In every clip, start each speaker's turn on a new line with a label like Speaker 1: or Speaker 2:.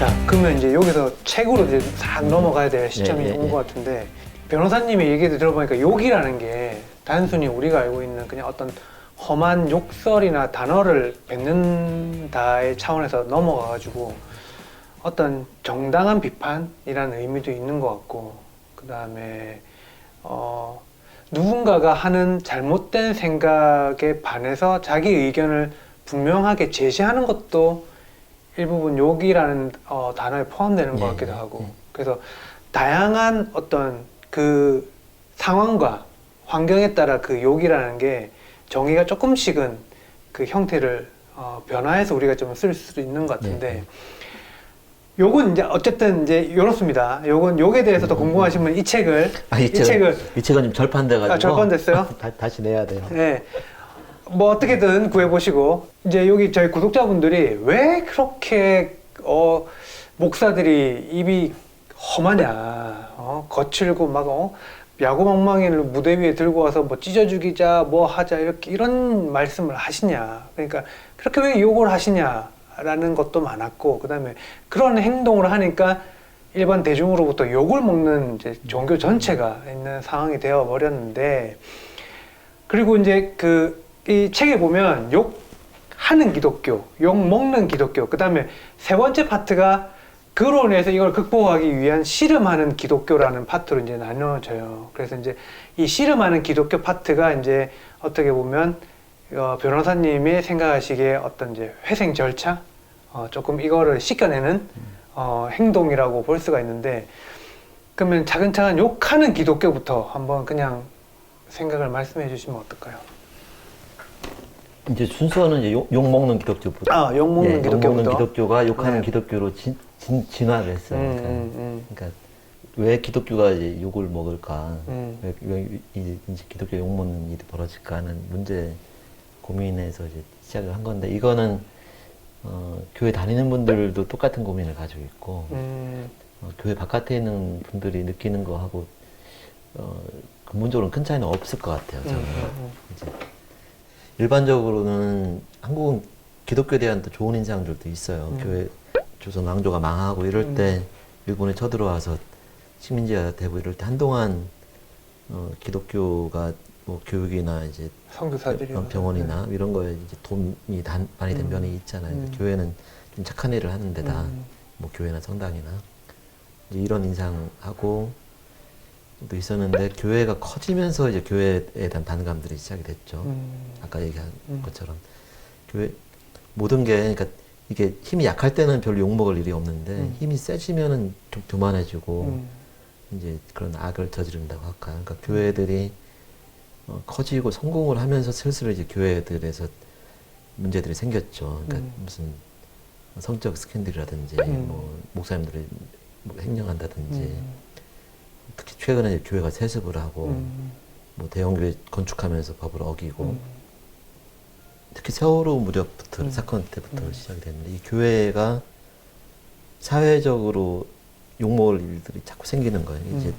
Speaker 1: 자, 그러면 이제 여기서 책으로 이제 싹 넘어가야 될 시점이 온 것 같은데, 변호사님의 얘기를 들어보니까 욕이라는 게 단순히 우리가 알고 있는 그냥 어떤 험한 욕설이나 단어를 뱉는다의 차원에서 넘어가가지고 어떤 정당한 비판이라는 의미도 있는 것 같고, 그 다음에 누군가가 하는 잘못된 생각에 반해서 자기 의견을 분명하게 제시하는 것도 일부분 욕이라는 단어에 포함되는 것 같기도 하고, 그래서 다양한 어떤 그 상황과 환경에 따라 그 욕이라는 게 정의가 조금씩은 그 형태를 변화해서 우리가 좀 쓸 수도 있는 것 같은데, 요건 이제 어쨌든 이제 이렇습니다. 요건 욕에 대해서 더 궁금하신 분 이 책을
Speaker 2: 이 책은 좀 절판돼가지고
Speaker 1: 절판됐어요?
Speaker 2: 다시 내야 돼요.
Speaker 1: 네. 뭐 어떻게든 구해보시고, 이제 여기 저희 구독자분들이 왜 그렇게 목사들이 입이 험하냐, 거칠고 막 야구방망이를 무대 위에 들고 와서 뭐 찢어 죽이자 뭐 하자 이런 말씀을 하시냐, 그러니까 그렇게 왜 욕을 하시냐라는 것도 많았고, 그 다음에 그런 행동을 하니까 일반 대중으로부터 욕을 먹는 이제 종교 전체가 있는 상황이 되어 버렸는데, 그리고 이제 이 책에 보면 욕하는 기독교, 욕 먹는 기독교, 그 다음에 세 번째 파트가 그로 인해서 이걸 극복하기 위한 씨름하는 기독교라는 파트로 이제 나눠져요. 그래서 이제 이 씨름하는 기독교 파트가 이제 어떻게 보면 변호사님이 생각하시기에 어떤 이제 회생 절차, 조금 이거를 씻겨내는 행동이라고 볼 수가 있는데, 그러면 차근차근 욕하는 기독교부터 한번 그냥 생각을 말씀해 주시면 어떨까요?
Speaker 2: 이제 순서는 이제 욕 먹는 기독교부터.
Speaker 1: 욕 먹는 기독교부터.
Speaker 2: 욕 먹는 기독교가 욕하는 기독교로 진화를 했어요. 그러니까 왜 기독교가 이제 욕을 먹을까? 왜 이제 기독교 욕 먹는 일이 벌어질까 하는 문제 고민에서 이제 시작을 한 건데, 이거는 교회 다니는 분들도 똑같은 고민을 가지고 있고, 교회 바깥에 있는 분들이 느끼는 거하고 근본적으로는 큰 차이는 없을 것 같아요. 저는 이제 일반적으로는 한국은 기독교에 대한 또 좋은 인상들도 있어요. 교회 조선 왕조가 망하고 이럴 때 일본에 쳐들어와서 식민지가 되고 이럴 때 한동안 기독교가 뭐 교육이나 이제 병원이나 이런 거에 이제 돈이 많이 된 면이 있잖아요. 교회는 좀 착한 일을 하는 데다, 뭐 교회나 성당이나 이제 이런 인상하고 또 있었는데, 교회가 커지면서 이제 교회에 대한 반감들이 시작이 됐죠. 아까 얘기한 것처럼 교회 모든 게, 그러니까 이게 힘이 약할 때는 별로 욕먹을 일이 없는데 힘이 세지면은 좀 교만해지고 이제 그런 악을 저지른다고 할까. 그러니까 교회들이 커지고 성공을 하면서 슬슬 이제 교회들에서 문제들이 생겼죠. 그러니까 무슨 성적 스캔들이라든지 뭐 목사님들이 뭐 횡령한다든지, 특히 최근에 교회가 세습을 하고 뭐 대형교회 건축하면서 법을 어기고, 특히 세월호 무렵부터 사건 때부터 시작이 됐는데, 이 교회가 사회적으로 욕먹을 일들이 자꾸 생기는 거예요. 이제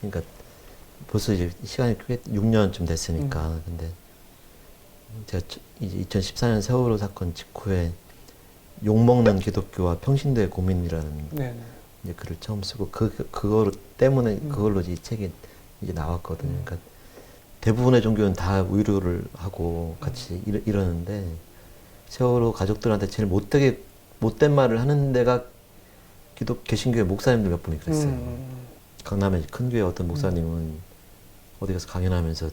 Speaker 2: 그러니까 벌써 이제 시간이 꽤 6년쯤 됐으니까. 근데 제가 이제 2014년 세월호 사건 직후에 욕먹는 기독교와 평신도의 고민이라는 이제 글을 처음 쓰고, 그거 때문에 그걸로 이 책이 이제 나왔거든요. 그러니까 대부분의 종교는 다 의료를 하고 같이 이러는데, 세월호 가족들한테 제일 못된 말을 하는 데가 개신교회 목사님들 몇 분이 그랬어요. 강남에 큰 교회 어떤 목사님은 어디 가서 강연하면서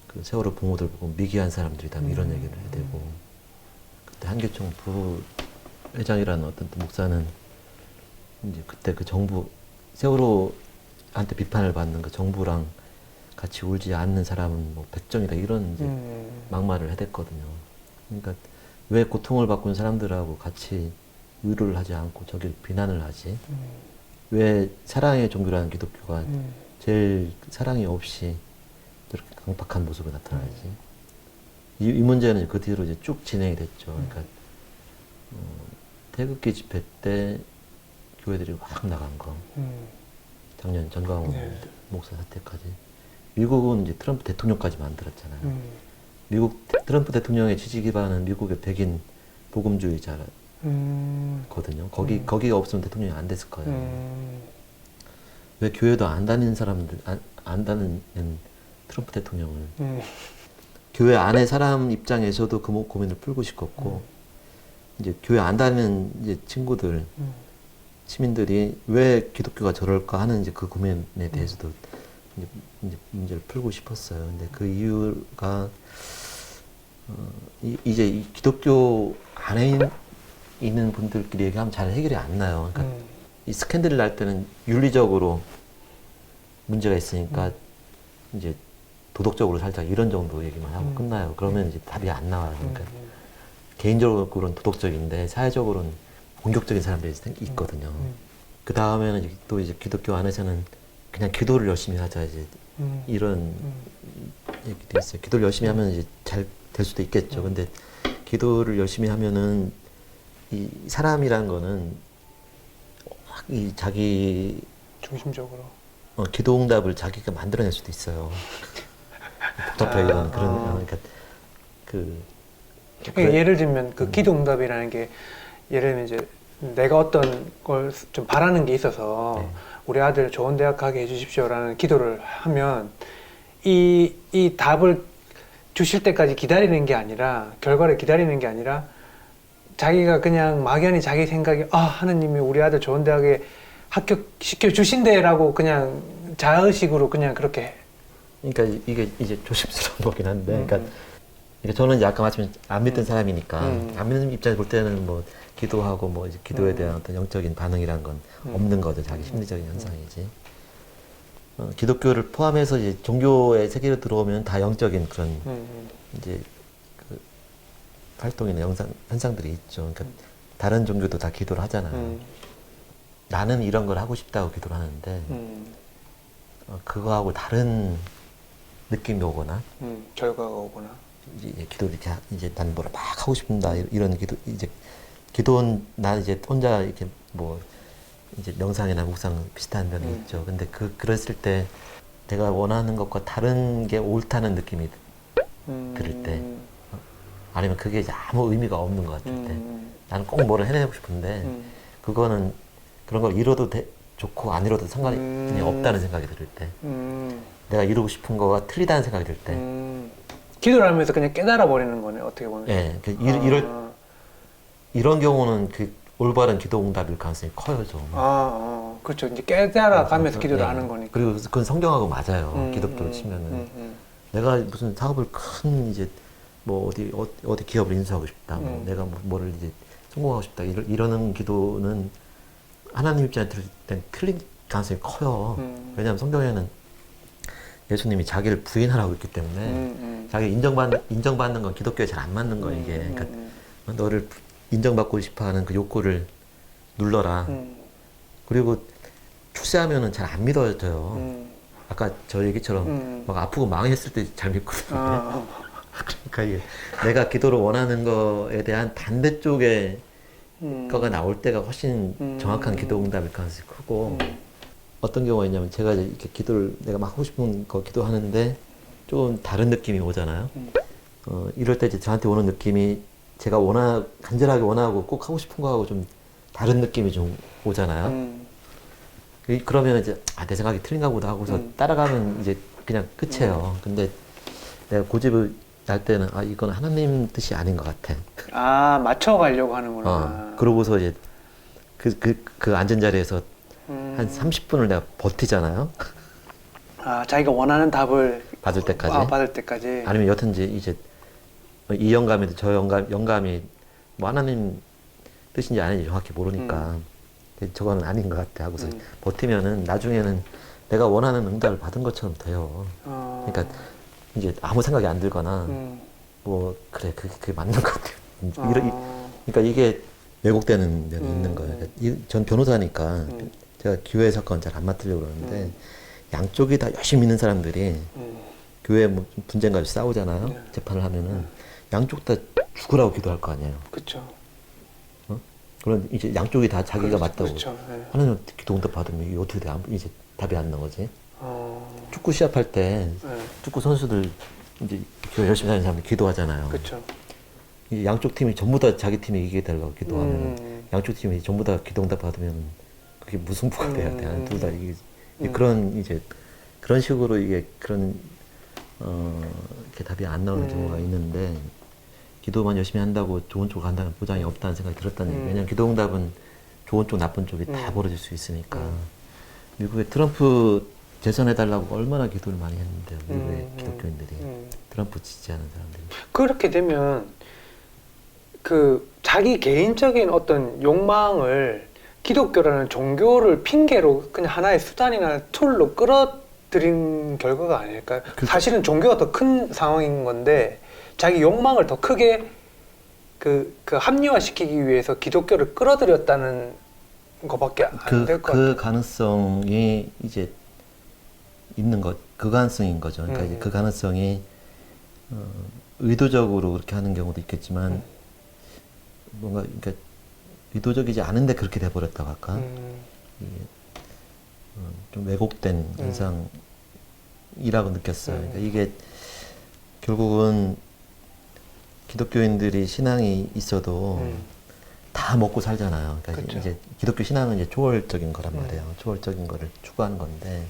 Speaker 2: 그 세월호 부모들 보고 미개한 사람들이다, 이런 얘기를 해대고, 그때 한교총 부회장이라는 어떤 목사는 이제 그때 그 정부, 세월호한테 비판을 받는 그 정부랑 같이 울지 않는 사람은 뭐 백정이다, 이런 이제 막말을 해댔거든요. 그러니까 왜 고통을 받고 있는 사람들하고 같이 위로를 하지 않고 저길 비난을 하지? 왜 사랑의 종교라는 기독교가 제일 사랑이 없이 저렇게 강팍한 모습을 나타나지? 이 문제는 그 뒤로 이제 쭉 진행이 됐죠. 그러니까 태극기 집회 때 교회들이 확 나간 거, 작년 전광훈 목사 사태까지. 미국은 이제 트럼프 대통령까지 만들었잖아요. 미국 트럼프 대통령의 지지 기반은 미국의 백인 복음주의자들 거든요. 거기가 없으면 대통령이 안 됐을 거예요.
Speaker 1: 음.
Speaker 2: 왜 교회도 안 다니는 사람들, 안 다니는 트럼프 대통령을. 교회 안에 사람 입장에서도 그 고민을 풀고 싶었고, 이제 교회 안 다니는 이제 친구들, 시민들이 왜 기독교가 저럴까 하는 이제 그 고민에 대해서도 이제 문제를 풀고 싶었어요. 근데 그 이유가, 이제 이 기독교 안에 있는 분들끼리 얘기하면 잘 해결이 안 나요. 그러니까 이 스캔들을 날 때는 윤리적으로 문제가 있으니까 이제 도덕적으로 살짝 이런 정도 얘기만 하고 끝나요. 그러면 이제 답이 안 나와요. 그러니까 개인적으로는 도덕적인데 사회적으로는 공격적인 사람들이 있거든요. 그 다음에는 또 이제 기독교 안에서는 그냥 기도를 열심히 하자 이제 이런 얘기도 있어요. 기도를 열심히 하면 이제 잘 될 수도 있겠죠. 근데 기도를 열심히 하면은 이 사람이라는 거는 이 자기
Speaker 1: 중심적으로.
Speaker 2: 기도 응답을 자기가 만들어낼 수도 있어요. 복잡하게 그런 그러니까
Speaker 1: 그러니까 예를 들면 그 기도 응답이라는 게 예를 들면 이제 내가 어떤 걸 좀 바라는 게 있어서
Speaker 2: 네.
Speaker 1: 우리 아들 좋은 대학 가게 해주십시오라는 기도를 하면 이 답을 주실 때까지 기다리는 게 아니라 결과를 기다리는 게 아니라 자기가 그냥 막연히 자기 생각에 하느님이 우리 아들 좋은 대학에 합격시켜 주신대라고 그냥 자의식으로 그냥 그렇게.
Speaker 2: 그러니까 이게 이제 조심스러운 거긴 한데, 그러니까 저는 이제 아까 말씀드린 안 믿던 사람이니까 안 믿는 입장에서 볼 때는 뭐 기도하고 뭐 이제 기도에 대한 어떤 영적인 반응이란 건 없는 거죠. 자기 심리적인 현상이지. 기독교를 포함해서 이제 종교의 세계로 들어오면 다 영적인 그런 이제 그 활동이나 현상들이 있죠. 그러니까 다른 종교도 다 기도를 하잖아요. 나는 이런 걸 하고 싶다고 기도를 하는데 그거하고 다른 느낌이 오거나
Speaker 1: 결과가 오거나
Speaker 2: 이제 기도를 이제 난 뭐라 막 하고 싶다 이런 기도는 나 이제 혼자 이렇게 뭐 이제 명상이나 묵상 비슷한 면이 있죠. 근데 그랬을 때 내가 원하는 것과 다른 게 옳다는 느낌이 들을 때, 아니면 그게 이제 아무 의미가 없는 것 같을 때, 나는 꼭 뭐를 해내고 싶은데 그거는 그런 걸 이뤄도 좋고 안 이뤄도 상관이 없다는 생각이 들을 때, 내가 이루고 싶은 거가 틀리다는 생각이 들 때,
Speaker 1: 기도를 하면서 그냥 깨달아 버리는 거네, 어떻게 보면.
Speaker 2: 예, 이런 경우는 그 올바른 기도 응답일 가능성이 커요, 좀.
Speaker 1: 그렇죠. 이제 깨달아 가면서 기도를 하는 거니까.
Speaker 2: 그리고 그건 성경하고 맞아요. 기독교로 치면은. 내가 무슨 사업을 큰 이제 뭐 어디 기업을 인수하고 싶다. 내가 뭐를 이제 성공하고 싶다. 이러는 기도는 하나님 입장에 들을 땐 틀린 가능성이 커요. 왜냐하면 성경에는 예수님이 자기를 부인하라고 했기 때문에 자기 인정받는 건 기독교에 잘 안 맞는 거예요, 이게. 그러니까 너를 인정받고 싶어하는 그 욕구를 눌러라. 그리고 출세하면은 잘 안 믿어져요. 아까 저 얘기처럼 막 아프고 망했을 때 잘 믿거든요. 그러니까 이게 내가 기도로 원하는 거에 대한 반대쪽의 거가 나올 때가 훨씬 정확한 기도 응답일 가능성이 크고, 어떤 경우가 있냐면 제가 이렇게 기도를 내가 막 하고 싶은 거 기도하는데 좀 다른 느낌이 오잖아요. 이럴 때 이제 저한테 오는 느낌이 제가 간절하게 원하고 꼭 하고 싶은 거하고 좀 다른 느낌이 좀 오잖아요. 그러면 이제 내 생각이 틀린가 보다 하고서 따라가면 이제 그냥 끝이에요. 근데 내가 고집을 날 때는 이건 하나님 뜻이 아닌 것 같아.
Speaker 1: 맞춰가려고 하는구나.
Speaker 2: 그러고서 이제 그 앉은 자리에서 한 30분을 내가 버티잖아요.
Speaker 1: 자기가 원하는 답을
Speaker 2: 받을 때까지.
Speaker 1: 받을 때까지.
Speaker 2: 아니면 여튼지 이제 이 영감이든 저 영감이 뭐 하나님 뜻인지 아닌지 정확히 모르니까 저거는 아닌 것 같아 하고서 버티면은 나중에는 내가 원하는 응답을 받은 것처럼 돼요. 그러니까 이제 아무 생각이 안 들거나 뭐 그래 그게 맞는 것 같아요. 그러니까 이게 왜곡되는 면이 있는 거예요. 그러니까 전 변호사니까 제가 교회 사건 잘 안 맡으려고 그러는데 양쪽이 다 열심히 믿는 사람들이 교회 뭐 분쟁 가지고 싸우잖아요. 재판을 하면은 양쪽 다 죽으라고 기도할 거 아니에요.
Speaker 1: 그렇죠.
Speaker 2: 그런 이제 양쪽이 다 자기가 맞다고 하나님 기도 응답 받으면 이게 어떻게 돼? 이제 답이 안 나오지. 축구 시합할 때 축구 선수들 이제 교회 열심히 다니는 사람들 기도하잖아요.
Speaker 1: 그렇죠.
Speaker 2: 이 양쪽 팀이 전부 다 자기 팀이 이기게 되려고 기도하면 양쪽 팀이 전부 다 기도응답 받으면 그게 무승부가 돼야 돼. 둘 다 이게 그런 이제 그런 식으로 이게 그런 이렇게 답이 안 나오는 경우가 있는데 기도만 열심히 한다고 좋은 쪽으로 간다는 보장이 없다는 생각이 들었다는 얘기. 왜냐하면 기도응답은 좋은 쪽 나쁜 쪽이 다 벌어질 수 있으니까. 미국의 트럼프 재선해달라고 얼마나 기도를 많이 했는데요. 미국의 기독교인들이 트럼프 지지하는 사람들이.
Speaker 1: 그렇게 되면 그 자기 개인적인 어떤 욕망을 기독교라는 종교를 핑계로 그냥 하나의 수단이나 툴로 끌어들인 결과가 아닐까요? 사실은 종교가 더 큰 상황인 건데 자기 욕망을 더 크게 그 합리화시키기 위해서 기독교를 끌어들였다는 것밖에 안 될 것 같아요.
Speaker 2: 그 가능성이 이제 있는 것, 그 가능성인 거죠. 그러니까 이제 그 가능성이 의도적으로 그렇게 하는 경우도 있겠지만 뭔가 그러니까 의도적이지 않은데 그렇게 돼버렸다고 할까? 이게 좀 왜곡된 현상이라고 느꼈어요. 그러니까 이게 결국은 기독교인들이 신앙이 있어도 다 먹고 살잖아요. 그러니까
Speaker 1: 그쵸.
Speaker 2: 이제 기독교 신앙은 이제 초월적인 거란 말이에요. 초월적인 거를 추구하는 건데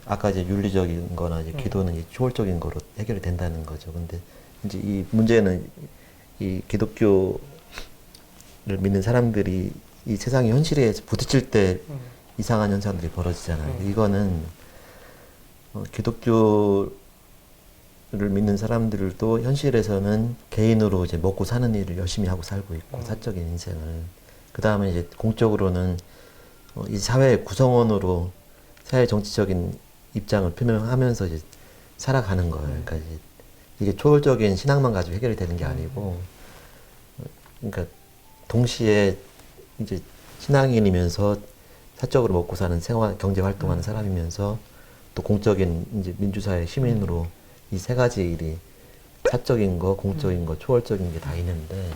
Speaker 2: 아까 이제 윤리적인 거나 이제 기도는 이제 초월적인 거로 해결이 된다는 거죠. 근데 이제 이 문제는 이 기독교를 믿는 사람들이 이 세상의 현실에 부딪힐 때 이상한 현상들이 벌어지잖아요. 이거는 기독교를 믿는 사람들도 현실에서는 개인으로 이제 먹고 사는 일을 열심히 하고 살고 있고 사적인 인생을 그 다음에 이제 공적으로는 이 사회의 구성원으로 사회 정치적인 입장을 표명하면서 이제 살아가는 거예요. 그러니까 이게 초월적인 신앙만 가지고 해결이 되는 게 아니고, 그러니까 동시에 이제 신앙인이면서 사적으로 먹고 사는 생활, 경제 활동하는 사람이면서 또 공적인 이제 민주사회 시민으로 이 세 가지 일이 사적인 거, 공적인 거, 초월적인 게 다 있는데,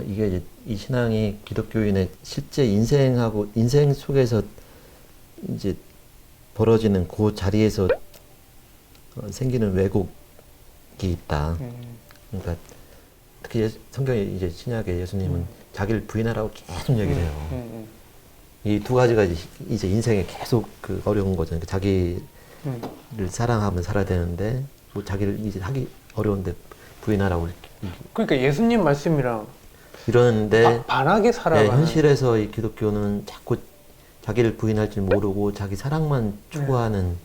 Speaker 2: 이게 이제 이 신앙이 기독교인의 실제 인생하고 인생 속에서 이제 벌어지는 그 자리에서 생기는 왜곡이 있다. 그러니까 특히 성경에 이제 신약의 예수님은 자기를 부인하라고 계속 얘기를 해요. 이 두 가지가 이제 인생에 계속 그 어려운 거죠. 그러니까 자기를 사랑하면 살아야 되는데 또 자기를 이제 하기 어려운데 부인하라고.
Speaker 1: 그러니까 예수님 말씀이랑
Speaker 2: 이러는데
Speaker 1: 반하게 살아가는.
Speaker 2: 네, 현실에서 이 기독교는 자꾸 자기를 부인할 줄 모르고 자기 사랑만 추구하는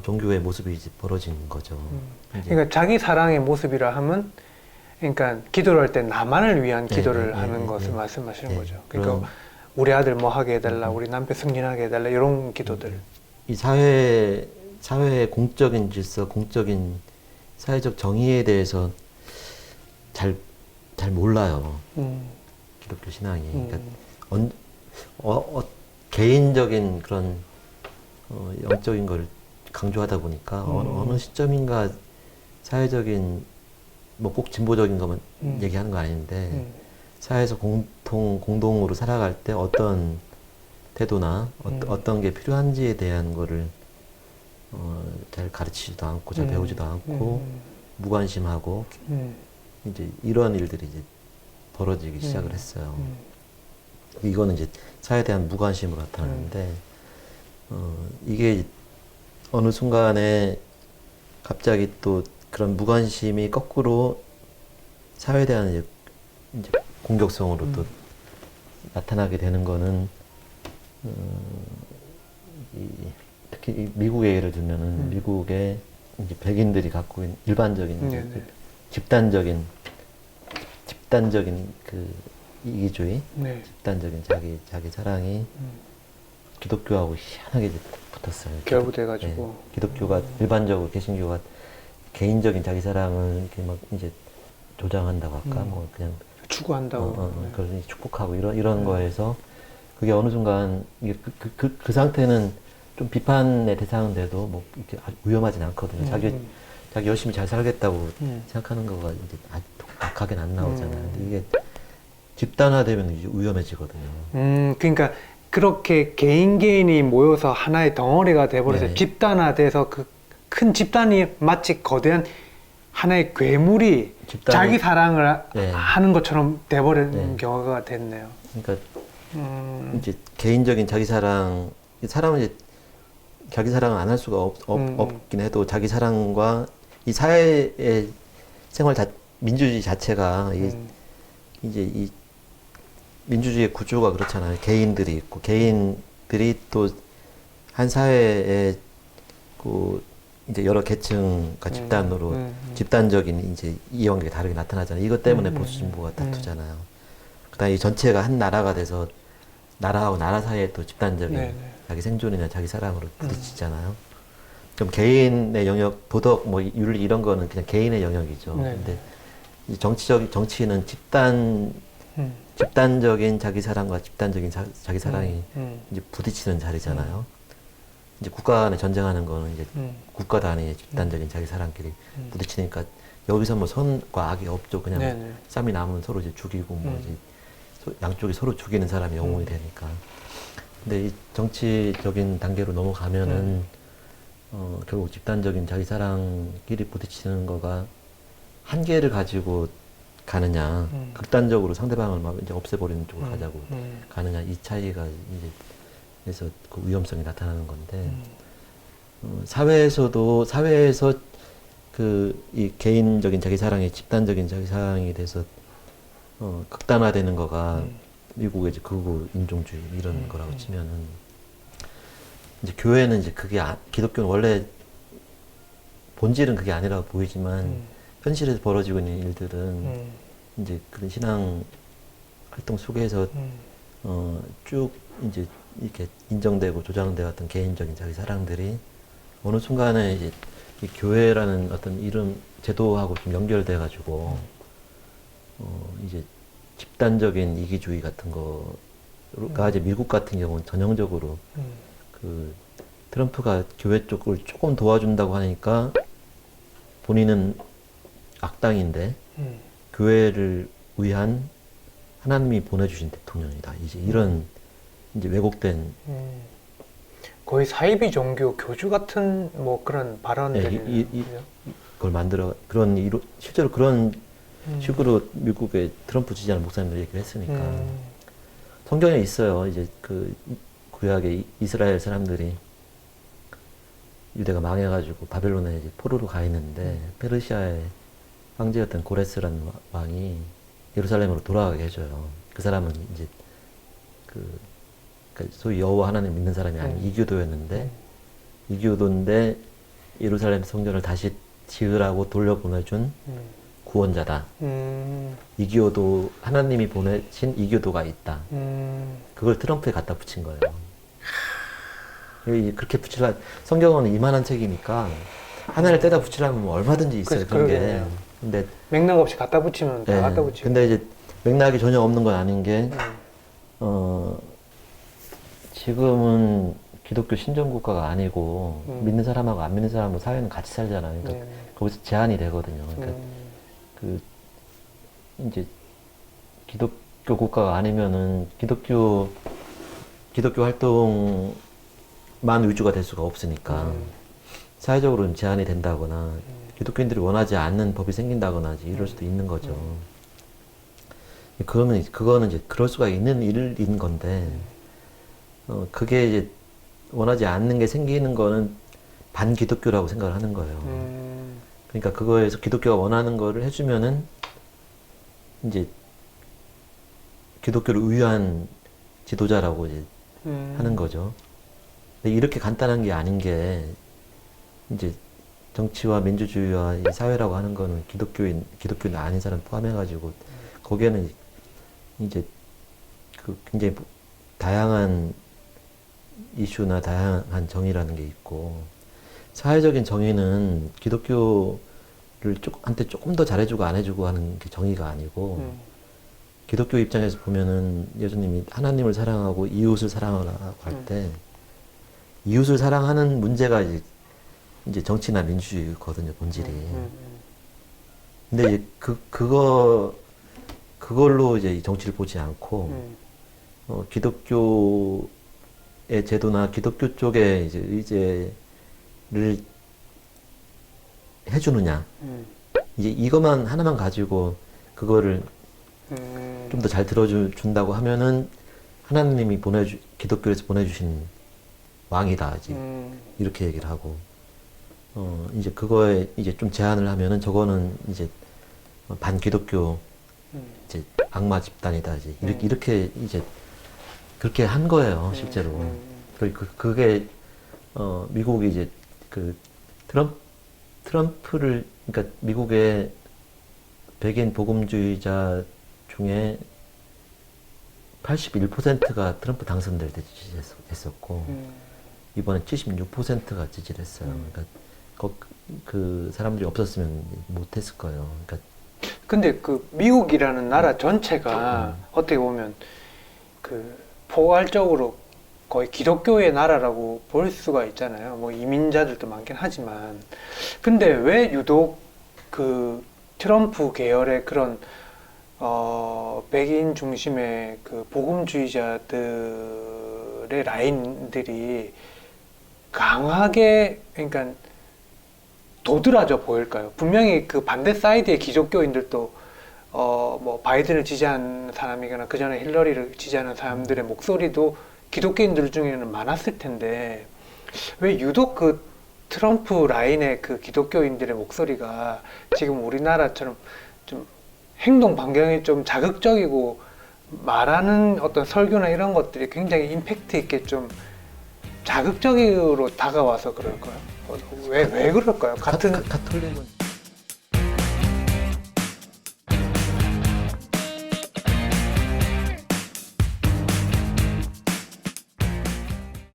Speaker 2: 종교의 모습이 이제 벌어진 거죠.
Speaker 1: 그러니까 자기 사랑의 모습이라 하면, 그러니까 기도를 할 때 나만을 위한 기도를 하는 것을 말씀하시는 거죠. 그러니까 우리 아들 뭐 하게 해달라, 우리 남편 승진하게 해달라, 이런 기도들.
Speaker 2: 이 사회의 공적인 질서, 공적인 사회적 정의에 대해서 잘 몰라요. 기독교 신앙이. 그러니까 개인적인 그런 영적인 걸 강조하다 보니까 어느 시점인가 사회적인 뭐 꼭 진보적인 것만 얘기하는 거 아닌데 사회에서 공동으로 살아갈 때 어떤 태도나 어떤 게 필요한지에 대한 거를 잘 가르치지도 않고 잘 배우지도 않고 무관심하고 이제 이런 일들이 이제 벌어지기 시작을 했어요. 이거는 이제 사회에 대한 무관심으로 나타나는데 이게 어느 순간에 갑자기 또 그런 무관심이 거꾸로 사회에 대한 이제 공격성으로 또 나타나게 되는 거는 특히 이 미국의 예를 들면은 미국의 이제 백인들이 갖고 있는 일반적인 집단적인 그 이기주의, 집단적인 자기 사랑이 기독교하고 희한하게 이제 붙었어요.
Speaker 1: 결부돼가지고.
Speaker 2: 네, 기독교가 일반적으로 개신교가 개인적인 자기 사랑을 이렇게 막 이제 조장한다고 할까, 뭐 그냥
Speaker 1: 추구한다고.
Speaker 2: 그걸 축복하고 이런 거에서 그게 어느 순간 이게 그 상태는 좀 비판의 대상은 돼도 뭐 이렇게 아주 위험하진 않거든요. 자기 열심히 잘 살겠다고 생각하는 거가 이제 아주 악하게는 안 나오잖아요. 근데 이게 집단화되면 이제 위험해지거든요.
Speaker 1: 그러니까 그렇게 개인이 모여서 하나의 덩어리가 돼버려서
Speaker 2: 네.
Speaker 1: 집단화돼서 그 큰 집단이 마치 거대한 하나의 괴물이
Speaker 2: 집단이-
Speaker 1: 자기 사랑을
Speaker 2: 네.
Speaker 1: 하는 것처럼 돼버리는
Speaker 2: 네.
Speaker 1: 경우가 됐네요.
Speaker 2: 그러니까
Speaker 1: 음,
Speaker 2: 이제 개인적인 자기 사랑, 사람은 이제 자기 사랑을 안 할 수가
Speaker 1: 음.
Speaker 2: 없긴 해도 자기 사랑과 이 사회의 생활 민주주의 자체가 이제 이 민주주의 구조가 그렇잖아요. 개인들이 있고 개인들이 또 한 사회에 그 이제 여러 계층과 집단으로 집단적인 이제 이해관계가 다르게 나타나잖아요. 이것 때문에 보수 진보가 다투잖아요. 그다음에 이 전체가 한 나라가 돼서 나라하고 나라 사이에 또 집단적인
Speaker 1: 네네.
Speaker 2: 자기 생존이나 자기 사랑으로 부딪히잖아요. 그럼 개인의 영역, 도덕, 뭐 윤리 이런 거는 그냥 개인의 영역이죠.
Speaker 1: 네네.
Speaker 2: 근데 이 정치는 집단적인 자기 사랑과 집단적인 자기 사랑이 이제 부딪히는 자리잖아요. 이제 국가 간에 전쟁하는 거는 이제 국가 단위의 집단적인 자기 사랑끼리 부딪히니까 여기서 뭐 선과 악이 없죠. 그냥
Speaker 1: 네네.
Speaker 2: 쌈이 남으면 서로 이제 죽이고 뭐 이제 양쪽이 서로 죽이는 사람이 영웅이 되니까. 근데 이 정치적인 단계로 넘어가면은 결국 집단적인 자기 사랑끼리 부딪히는 거가 한계를 가지고 가느냐, 극단적으로 상대방을 막 이제 없애버리는 쪽으로 가자고 가느냐, 이 차이가 이제 그래서 그 위험성이 나타나는 건데 사회에서 그 이 개인적인 자기 사랑이 집단적인 자기 사랑이 돼서 극단화되는 거가 미국의 이제 극우 인종주의 이런 거라고 치면은 이제 교회는 이제 그게 기독교는 원래 본질은 그게 아니라고 보이지만 현실에서 벌어지고 있는 일들은 이제 그런 신앙 활동 속에서 쭉 이제 이렇게 인정되고 조장돼 왔던 개인적인 자기 사랑들이 어느 순간에 이제 이 교회라는 어떤 이름 제도하고 좀 연결돼 가지고 이제 집단적인 이기주의 같은 거가 이제 미국 같은 경우는 전형적으로 그 트럼프가 교회 쪽을 조금 도와준다고 하니까 본인은 악당인데 교회를 위한 하나님이 보내주신 대통령이다. 이제 이런 이제 왜곡된
Speaker 1: 거의 사이비 종교 교주 같은 뭐 그런 발언들이
Speaker 2: 그걸 만들어 실제로 그런 식으로 미국의 트럼프 지지하는 목사님들 얘기를 했으니까 성경에 있어요. 이제 그 구약의 이스라엘 사람들이 유대가 망해가지고 바벨론에 이제 포로로 가 있는데 페르시아의 황제였던 고레스라는 왕이 예루살렘으로 돌아가게 해줘요. 그 사람은 이제 그러니까 소위 여호와 하나님 믿는 사람이 아닌 이교도였는데 이교도인데 예루살렘 성전을 다시 지으라고 돌려보내준 구원자다. 이교도 하나님이 보내신 이교도가 있다. 그걸 트럼프에 갖다 붙인 거예요. 그렇게 붙이려 성경은 이만한 책이니까 하나를 떼다 붙이려면 뭐 얼마든지 있어요. 그런 게. 근데
Speaker 1: 맥락 없이 갖다 붙이면 다 갖다 붙이고.
Speaker 2: 근데 이제 맥락이 전혀 없는 건 아닌 게 지금은 기독교 신정국가가 아니고 믿는 사람하고 안 믿는 사람하고 사회는 같이 살잖아요. 그러니까 거기서 제한이 되거든요. 그러니까 그 이제 기독교 국가가 아니면은 기독교 활동만 위주가 될 수가 없으니까 사회적으로는 제한이 된다거나 기독교인들이 원하지 않는 법이 생긴다거나 이럴 수도 있는 거죠. 그거는 이제 그럴 수가 있는 일인 건데 그게 이제 원하지 않는 게 생기는 거는 반기독교라고 생각을 하는 거예요. 그러니까 그거에서 기독교가 원하는 거를 해주면은 이제 기독교를 위한 지도자라고 이제 하는 거죠. 근데 이렇게 간단한 게 아닌 게 이제 정치와 민주주의와 이 사회라고 하는 거는 기독교인 아닌 사람 포함해가지고 거기에는 이제 그 굉장히 다양한 이슈나 다양한 정의라는 게 있고 사회적인 정의는 기독교를 한테 조금 더 잘해주고 안 해주고 하는 게 정의가 아니고 기독교 입장에서 보면은 예수님이 하나님을 사랑하고 이웃을 사랑하라고 할 때 이웃을 사랑하는 문제가 이제 정치나 민주주의거든요, 본질이. 근데 이제 그걸로 이제 이 정치를 보지 않고 기독교의 제도나 기독교 쪽에 이제 의제를 해주느냐 이제 이것만 하나만 가지고 그거를 좀 더 잘 들어준다고 하면은 하나님이 기독교에서 보내주신 왕이다 이제 이렇게 얘기를 하고 이제 그거에 이제 좀 제한을 하면은 저거는 이제 반기독교 이제 악마 집단이다 이제 이렇게 이제 그렇게 한 거예요 실제로. 그게 미국이 이제 그 트럼프를 그러니까 미국의 백인 복음주의자 중에 81%가 트럼프 당선될 때 지지했었고 이번에 76%가 지지를 했어요. 그러니까 그 사람들이 없었으면 못했을 거예요. 그러니까
Speaker 1: 근데 그 미국이라는 나라 전체가 어떻게 보면 그 포괄적으로 거의 기독교의 나라라고 볼 수가 있잖아요. 뭐 이민자들도 많긴 하지만 근데 왜 유독 그 트럼프 계열의 그런 백인 중심의 그 복음주의자들의 라인들이 강하게 그러니까 도드라져 보일까요? 분명히 그 반대 사이드의 기독교인들도 뭐 바이든을 지지하는 사람이거나 그 전에 힐러리를 지지하는 사람들의 목소리도 기독교인들 중에는 많았을 텐데 왜 유독 그 트럼프 라인의 그 기독교인들의 목소리가 지금 우리나라처럼 좀 행동 반경이 좀 자극적이고 말하는 어떤 설교나 이런 것들이 굉장히 임팩트 있게 좀 자극적으로 다가와서 그럴까요? 왜 그럴까요? 같은
Speaker 2: 가톨릭은